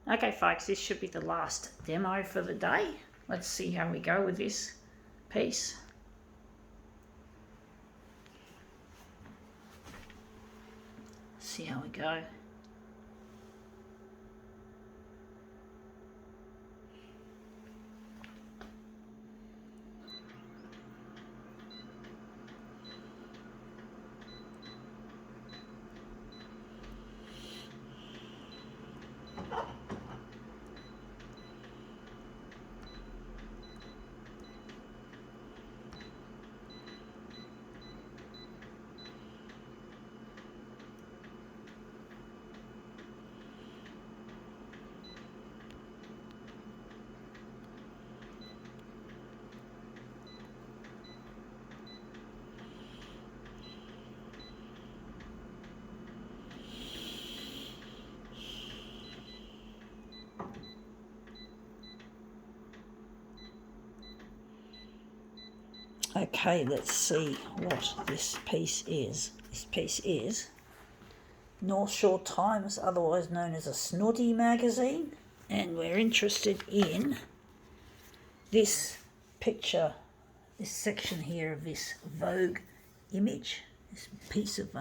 Okay folks, this should be the last demo for the day. Let's see how we go with this piece. See how we go. Okay, let's see what this piece is. This piece is North Shore Times, otherwise known as a Snooty magazine, and we're interested in this picture, this section here of this Vogue image, this piece of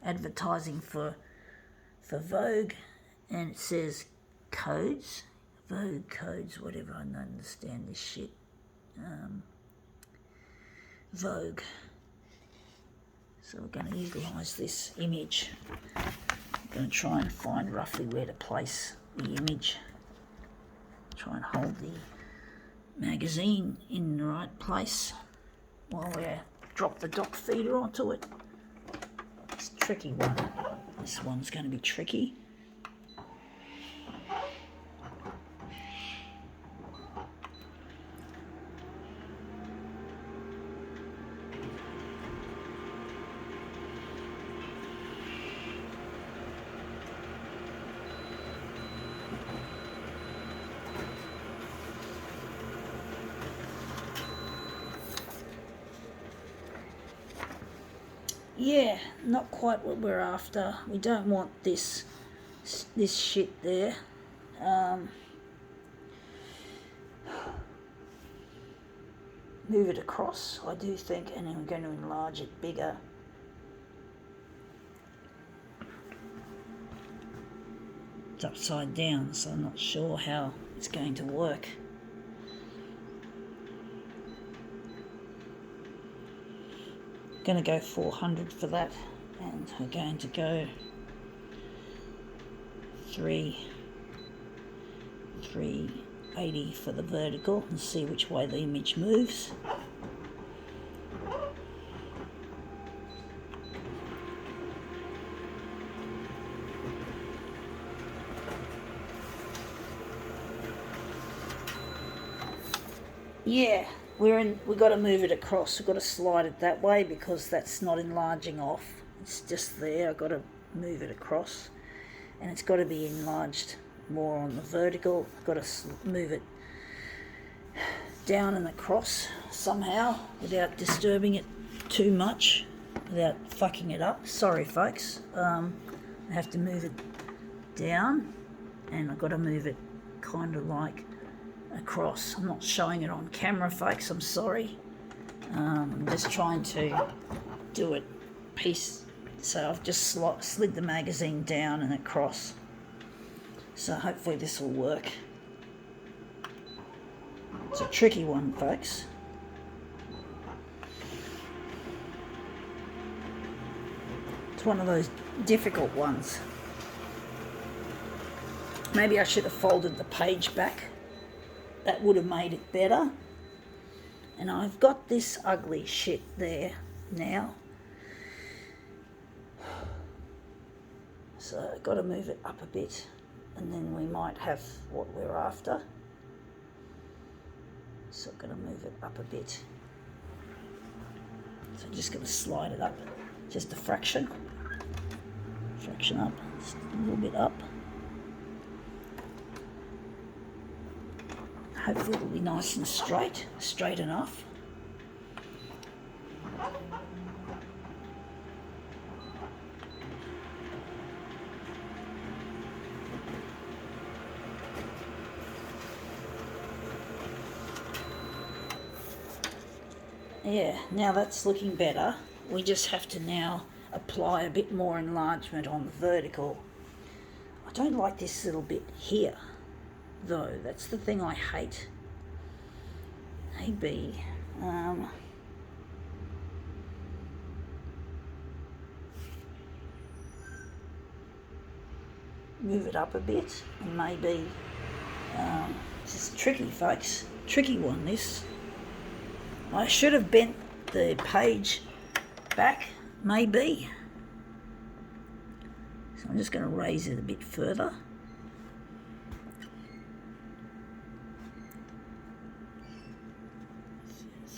advertising for Vogue, and it says codes, Vogue codes, whatever. I don't understand this shit. Vogue. So we're going to utilise this image. I'm going to try and find roughly where to place the image. Try and hold the magazine in the right place while we drop the dock feeder onto it. It's a tricky one. This one's going to be tricky. Yeah, not quite what we're after. We don't want this shit there. Move it across, I do think, and then we're going to enlarge it bigger. It's upside down, so I'm not sure how it's going to work. Going to go 400 for that, and we're going to go 380 for the vertical, and see which way the image moves. Yeah, we've got to move it across. We've got to slide it that way because that's not enlarging off. It's just there. I've got to move it across, and it's got to be enlarged more on the vertical. I've got to move it down and across somehow without disturbing it too much, without fucking it up. Sorry, folks. I have to move it down, and I've got to move it kind of like across. I'm not showing it on camera, folks, I'm sorry. I'm just trying to do it piece, so I've just slid the magazine down and across, so hopefully this will work. It's a tricky one, folks. It's one of those difficult ones. Maybe I should have folded the page back. That would have made it better. And I've got this ugly shit there now. So I've got to move it up a bit, and then we might have what we're after. So I've got to move it up a bit. So I'm just going to slide it up just a fraction. Fraction up, just a little bit up. Hopefully it'll be nice and straight enough. Yeah, now that's looking better. We just have to now apply a bit more enlargement on the vertical. I don't like this little bit here, though. That's the thing I hate. Maybe. Move it up a bit, and maybe. This is tricky, folks. Tricky one, this. I should have bent the page back, maybe. So I'm just going to raise it a bit further.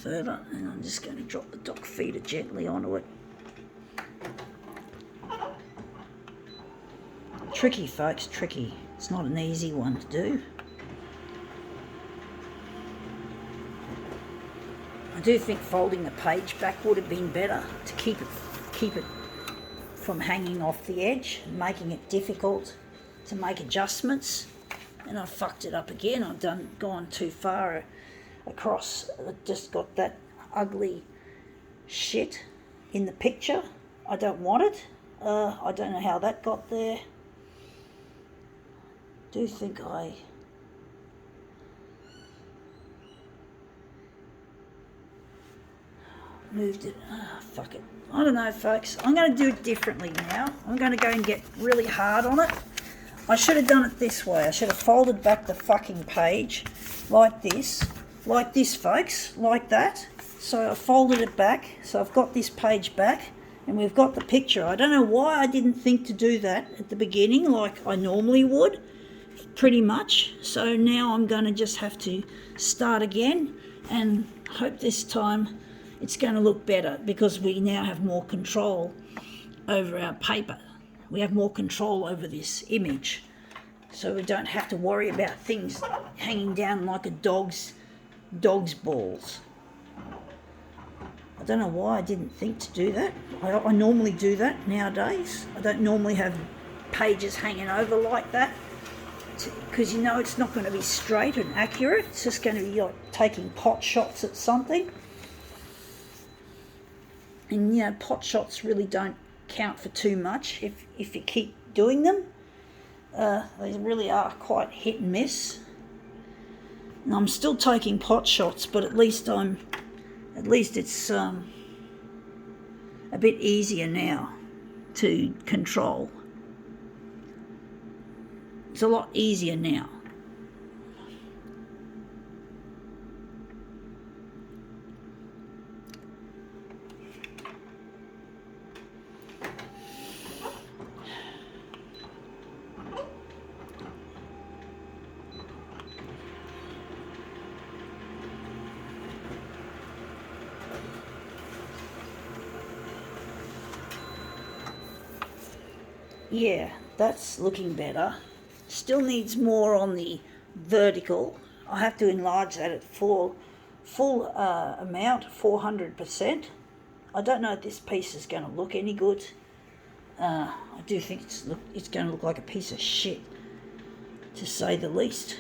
Further, and I'm just going to drop the dock feeder gently onto it. Tricky, folks, tricky. It's not an easy one to do. I do think folding the page back would have been better to keep it from hanging off the edge and making it difficult to make adjustments. And I fucked it up again. I've gone too far across. I just got that ugly shit in the picture. I don't want it. I don't know how that got there. I do think I moved it. Fuck it. I don't know, folks. I'm going to do it differently now. I'm going to go and get really hard on it. I should have done it this way. I should have folded back the fucking page like this, folks, like that. So I folded it back. So I've got this page back and we've got the picture. I don't know why I didn't think to do that at the beginning like I normally would, pretty much. So now I'm going to just have to start again and hope this time it's going to look better because we now have more control over our paper. We have more control over this image. So we don't have to worry about things hanging down like a dog's balls. I don't know why I didn't think to do that. I normally do that nowadays. I don't normally have pages hanging over like that because you know it's not going to be straight and accurate. It's just going to be like taking pot shots at something. And you know, pot shots really don't count for too much if you keep doing them. They really are quite hit and miss. And I'm still taking pot shots, but at least it's a bit easier now to control. It's a lot easier now. Yeah, that's looking better. Still needs more on the vertical. I have to enlarge that at full amount, 400%. I don't know if this piece is going to look any good. I do think it's going to look like a piece of shit, to say the least.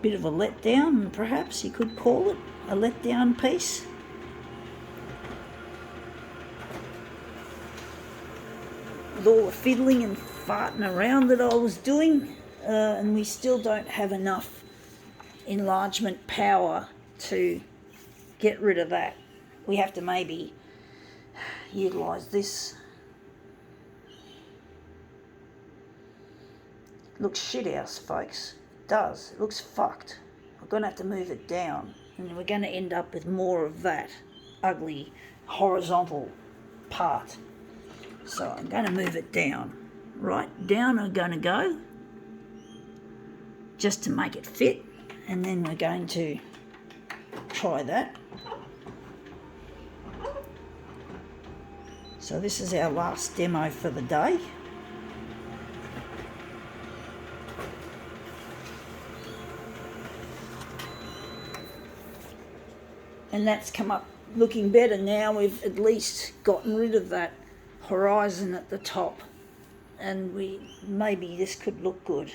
Bit of a letdown, perhaps you could call it a letdown piece. With all the fiddling and farting around that I was doing, and we still don't have enough enlargement power to get rid of that. We have to maybe utilise this. It looks shit house, folks. It does. It looks fucked. I'm going to have to move it down, and we're going to end up with more of that ugly horizontal part. So I'm going to move it down. Right down I'm going to go, just to make it fit, and then we're going to try that. So this is our last demo for the day. And that's come up looking better now. We've at least gotten rid of that horizon at the top, and maybe this could look good,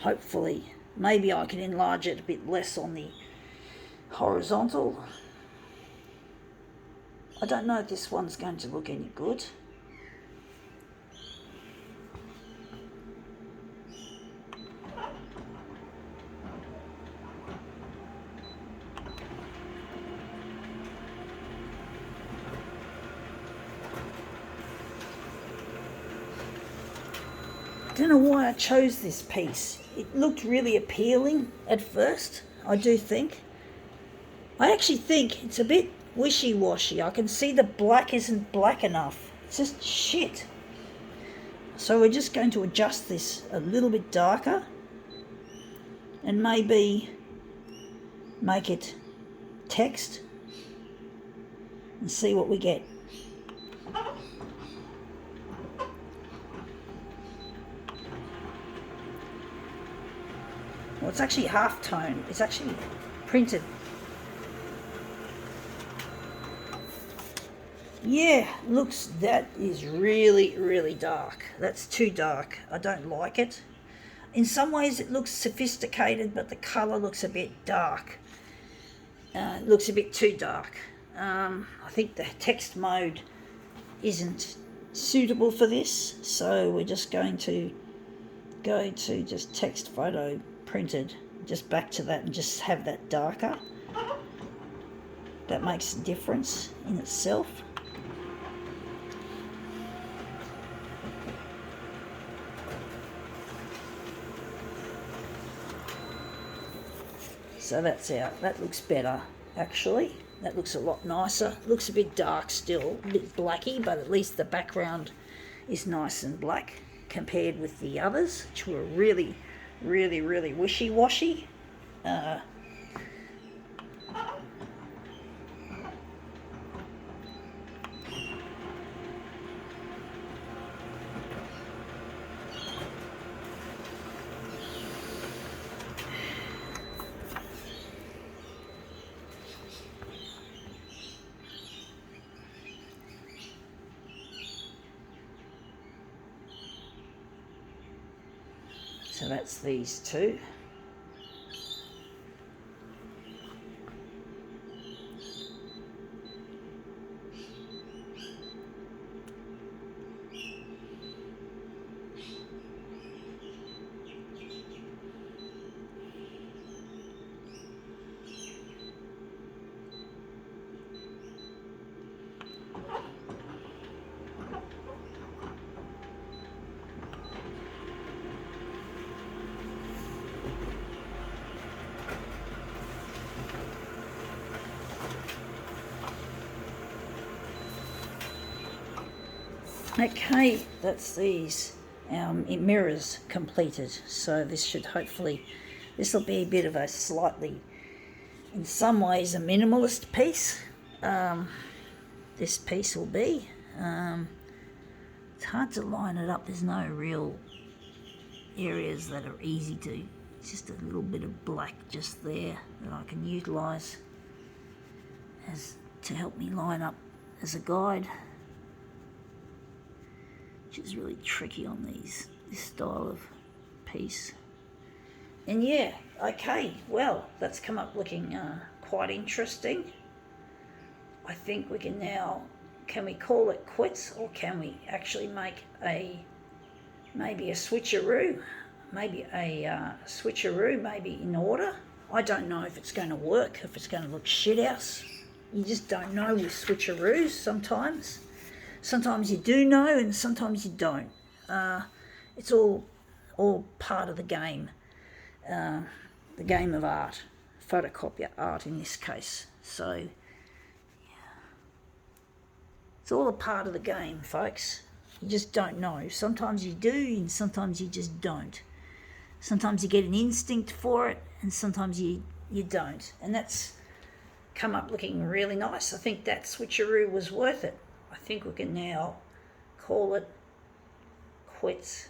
hopefully. Maybe I can enlarge it a bit less on the horizontal. I don't know if this one's going to look any good. I don't know why I chose this piece. It looked really appealing at first, I do think. I actually think it's a bit wishy-washy. I can see the black isn't black enough. It's just shit. So we're just going to adjust this a little bit darker and maybe make it text and see what we get. Well, it's actually half tone. It's actually printed. Yeah, looks, that is really, really dark. That's too dark. I don't like it. In some ways it looks sophisticated, but the colour looks a bit dark. It looks a bit too dark. I think the text mode isn't suitable for this, so we're just going to go to just text photo printed, just back to that and just have that darker. That makes a difference in itself. So that's out. That looks better, actually. That looks a lot nicer. Looks a bit dark still, a bit blacky, but at least the background is nice and black compared with the others, which were really, really, really wishy-washy. So that's these two. Okay, that's these. It mirrors completed, so this should hopefully, this will be a bit of a slightly, in some ways, a minimalist piece. This piece will be. It's hard to line it up. There's no real areas that are easy to, it's just a little bit of black just there that I can utilise as to help me line up as a guide, which is really tricky on this style of piece. And yeah, okay, well, that's come up looking quite interesting. I think we can now, can we call it quits, or can we actually make maybe a switcheroo, maybe in order? I don't know if it's going to work, if it's going to look shit house. You just don't know with switcheroos sometimes. Sometimes you do know and sometimes you don't. It's all part of the game of art, photocopier art in this case. So, yeah. It's all a part of the game, folks. You just don't know. Sometimes you do and sometimes you just don't. Sometimes you get an instinct for it and sometimes you don't. And that's come up looking really nice. I think that switcheroo was worth it. I think we can now call it quits.